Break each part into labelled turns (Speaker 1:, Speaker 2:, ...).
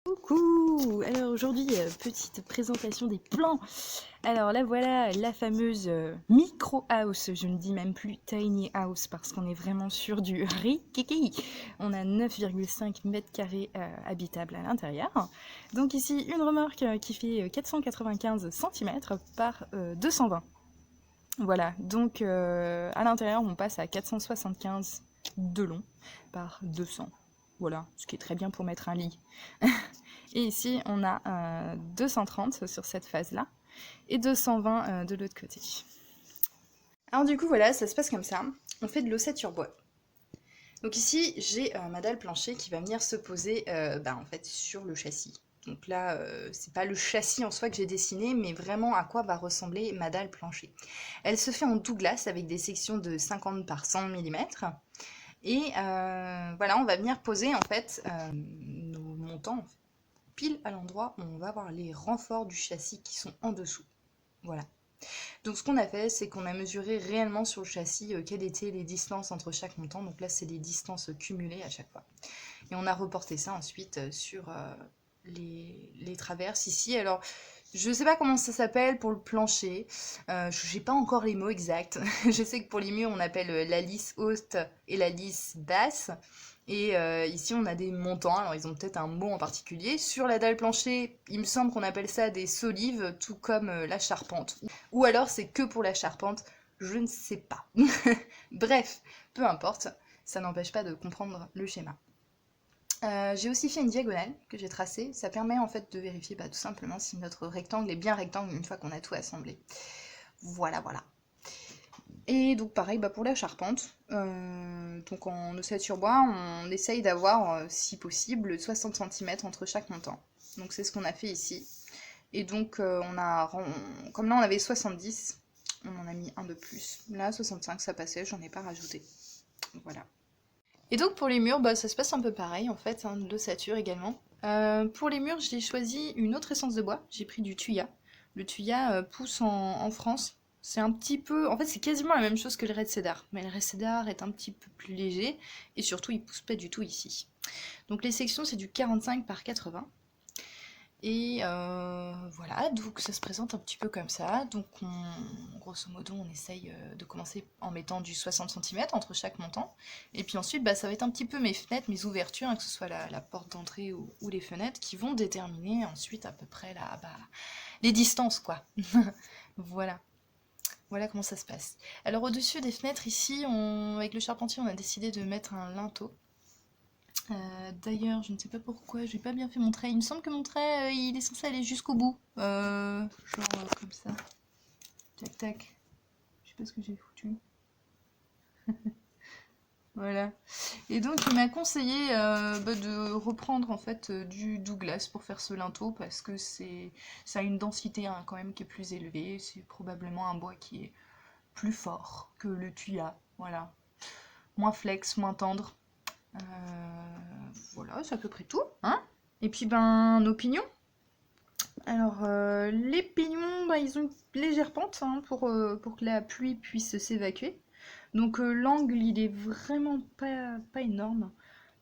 Speaker 1: Coucou! Alors aujourd'hui, petite présentation des plans. Alors là voilà la fameuse micro house, je ne dis même plus tiny house parce qu'on est vraiment sur du rikiki. On a 9,5 mètres carrés habitables à l'intérieur. Donc ici une remorque qui fait 495 cm par 220. Voilà, donc à l'intérieur on passe à 475 de long par 200. Voilà, ce qui est très bien pour mettre un lit. Et ici, on a 230 sur cette phase-là et 220 de l'autre côté. Alors du coup, voilà, ça se passe comme ça. On fait de l'ossature bois. Donc ici, j'ai ma dalle plancher qui va venir se poser en fait, sur le châssis. Donc là, c'est pas le châssis en soi que j'ai dessiné, mais vraiment à quoi va ressembler ma dalle plancher. Elle se fait en Douglas avec des sections de 50 par 100 mm. Et voilà, on va venir poser en fait nos montants pile à l'endroit où on va avoir les renforts du châssis qui sont en dessous. Voilà. Donc ce qu'on a fait, c'est qu'on a mesuré réellement sur le châssis quelles étaient les distances entre chaque montant. Donc là, c'est des distances cumulées à chaque fois. Et on a reporté ça ensuite sur les traverses ici. Alors, je ne sais pas comment ça s'appelle pour le plancher. Je n'ai pas encore les mots exacts. Je sais que pour les murs, on appelle la lisse haute et la lisse basse. Et ici, on a des montants. Alors, ils ont peut-être un mot en particulier. Sur la dalle plancher, il me semble qu'on appelle ça des solives, tout comme la charpente. Ou alors, c'est que pour la charpente. Je ne sais pas. Bref, peu importe. Ça n'empêche pas de comprendre le schéma. J'ai aussi fait une diagonale que j'ai tracée. Ça permet en fait de vérifier tout simplement si notre rectangle est bien rectangle une fois qu'on a tout assemblé. Voilà, voilà. Et donc pareil pour la charpente. Donc en ossature bois, on essaye d'avoir, si possible, 60 cm entre chaque montant. Donc c'est ce qu'on a fait ici. Et donc comme là on avait 70, on en a mis un de plus. Là 65 ça passait, j'en ai pas rajouté. Voilà. Et donc pour les murs, ça se passe un peu pareil en fait, de l'ossature également. Pour les murs, j'ai choisi une autre essence de bois, j'ai pris du thuya. Le thuya pousse en France. C'est un petit peu... En fait, c'est quasiment la même chose que le red cedar, mais le red cedar est un petit peu plus léger, et surtout, il pousse pas du tout ici. Donc les sections, c'est du 45 par 80. Et voilà, donc ça se présente un petit peu comme ça. Donc grosso modo, on essaye de commencer en mettant du 60 cm entre chaque montant. Et puis ensuite, ça va être un petit peu mes fenêtres, mes ouvertures, que ce soit la porte d'entrée ou les fenêtres, qui vont déterminer ensuite à peu près les distances, quoi. Voilà. Voilà comment ça se passe. Alors au-dessus des fenêtres, ici, avec le charpentier, on a décidé de mettre un linteau. D'ailleurs, je ne sais pas pourquoi, j'ai pas bien fait mon trait. Il me semble que mon trait, il est censé aller jusqu'au bout. Comme ça. Tac, tac. Je sais pas ce que j'ai foutu. Voilà. Et donc, il m'a conseillé de reprendre en fait du Douglas pour faire ce linteau parce que ça a une densité quand même qui est plus élevée. C'est probablement un bois qui est plus fort que le thuya. Voilà. Moins flex, moins tendre. Voilà, c'est à peu près tout. Hein. Et puis, nos pignons. Alors, les pignons, ils ont une légère pente pour que la pluie puisse s'évacuer. Donc, l'angle, il est vraiment pas énorme.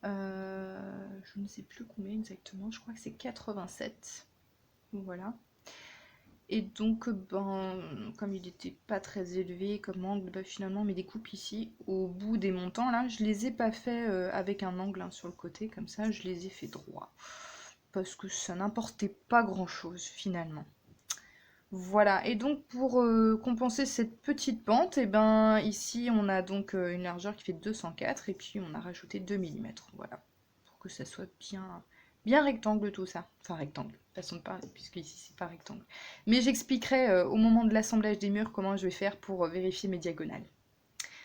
Speaker 1: Je ne sais plus combien exactement, je crois que c'est 87. Voilà. Et donc, comme il n'était pas très élevé comme angle, finalement mes découpes ici, au bout des montants, là, je les ai pas fait avec un angle sur le côté, comme ça, je les ai fait droit. Parce que ça n'importait pas grand-chose, finalement. Voilà, et donc pour compenser cette petite pente, ici on a donc une largeur qui fait 204 et puis on a rajouté 2 mm, voilà, pour que ça soit bien rectangle tout ça. Enfin rectangle, façon de parler, puisque ici c'est pas rectangle. Mais j'expliquerai au moment de l'assemblage des murs comment je vais faire pour vérifier mes diagonales.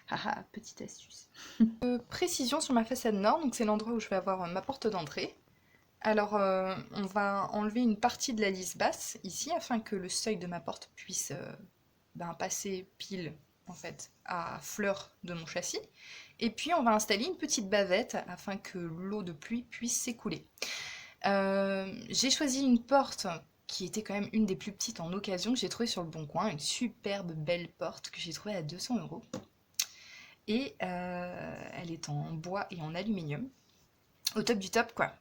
Speaker 1: Haha, petite astuce. Précision sur ma façade nord, donc c'est l'endroit où je vais avoir ma porte d'entrée. Alors, on va enlever une partie de la lisse basse ici afin que le seuil de ma porte puisse passer pile en fait à fleur de mon châssis. Et puis on va installer une petite bavette afin que l'eau de pluie puisse s'écouler. J'ai choisi une porte qui était quand même une des plus petites en occasion que j'ai trouvée sur le Bon Coin, une superbe belle porte que j'ai trouvée à 200 €. Et elle est en bois et en aluminium. Au top du top quoi.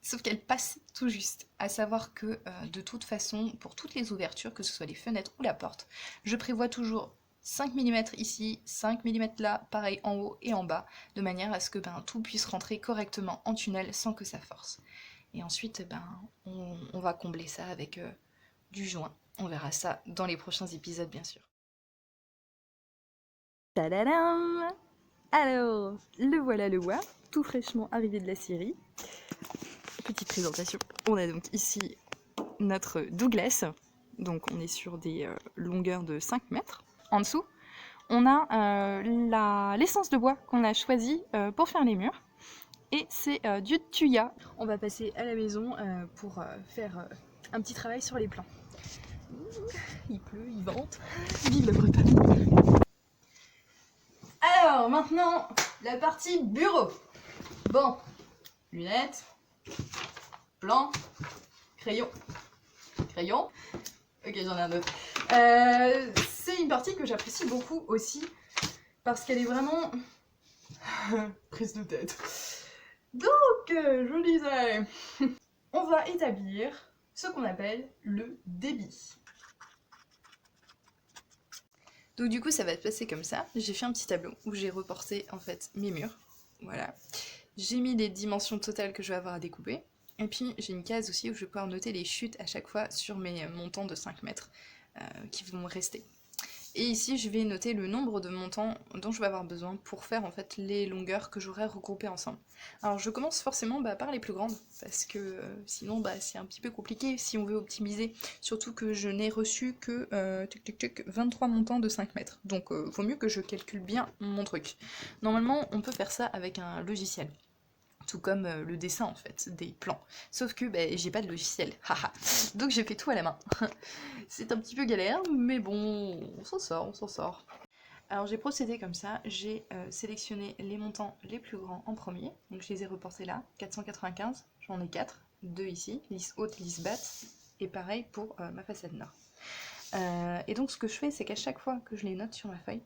Speaker 1: sauf qu'elle passe tout juste. À savoir que de toute façon, pour toutes les ouvertures, que ce soit les fenêtres ou la porte, je prévois toujours 5 mm ici, 5 mm là, pareil en haut et en bas, de manière à ce que tout puisse rentrer correctement en tunnel sans que ça force. Et ensuite, on va combler ça avec du joint. On verra ça dans les prochains épisodes, bien sûr. Tadadam! Alors, le voilà, tout fraîchement arrivé de la scierie. Petite présentation. On a donc ici notre Douglas. Donc on est sur des longueurs de 5 mètres. En dessous, on a l'essence de bois qu'on a choisi pour faire les murs. Et c'est du tuya. On va passer à la maison pour faire un petit travail sur les plans. Il pleut, il vente. Vive la Bretagne! Alors maintenant, la partie bureau. Bon, lunettes, plan, crayon. Crayon. Ok, j'en ai un autre. C'est une partie que j'apprécie beaucoup aussi parce qu'elle est vraiment prise de tête. Donc, je disais, on va établir ce qu'on appelle le débit. Donc du coup, ça va se passer comme ça. J'ai fait un petit tableau où j'ai reporté en fait mes murs. Voilà. J'ai mis les dimensions totales que je vais avoir à découper. Et puis j'ai une case aussi où je vais pouvoir noter les chutes à chaque fois sur mes montants de 5 mètres qui vont me rester. Et ici je vais noter le nombre de montants dont je vais avoir besoin pour faire en fait les longueurs que j'aurai regroupées ensemble. Alors je commence forcément par les plus grandes, parce que sinon c'est un petit peu compliqué si on veut optimiser, surtout que je n'ai reçu que 23 montants de 5 mètres, donc vaut mieux que je calcule bien mon truc. Normalement on peut faire ça avec un logiciel. Tout comme le dessin en fait, des plans. Sauf que j'ai pas de logiciel, haha. Donc j'ai fait tout à la main. C'est un petit peu galère, mais bon, on s'en sort, on s'en sort. Alors j'ai procédé comme ça, j'ai sélectionné les montants les plus grands en premier, donc je les ai reportés là, 495, j'en ai 4, 2 ici, lisse haute, lisse basse, et pareil pour ma façade nord. Et donc ce que je fais, c'est qu'à chaque fois que je les note sur ma feuille,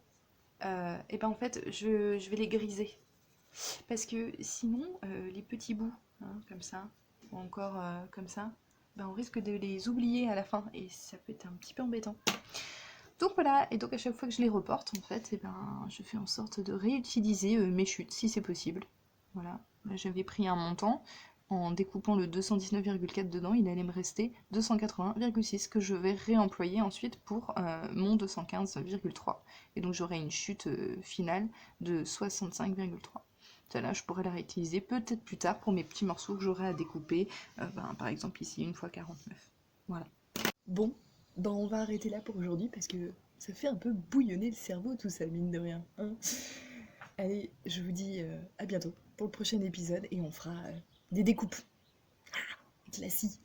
Speaker 1: et en fait je vais les griser. Parce que sinon, les petits bouts, hein, comme ça, ou encore comme ça, on risque de les oublier à la fin, et ça peut être un petit peu embêtant. Donc voilà, et donc à chaque fois que je les reporte, en fait, je fais en sorte de réutiliser mes chutes, si c'est possible. Voilà, là j'avais pris un montant, en découpant le 219,4 dedans, il allait me rester 280,6 que je vais réemployer ensuite pour mon 215,3. Et donc j'aurai une chute finale de 65,3. Celle-là, je pourrais la réutiliser peut-être plus tard pour mes petits morceaux que j'aurai à découper, par exemple ici, 1x49. Voilà. Bon, on va arrêter là pour aujourd'hui parce que ça fait un peu bouillonner le cerveau tout ça, mine de rien. Hein. Allez, je vous dis à bientôt pour le prochain épisode et on fera des découpes. Avec la scie.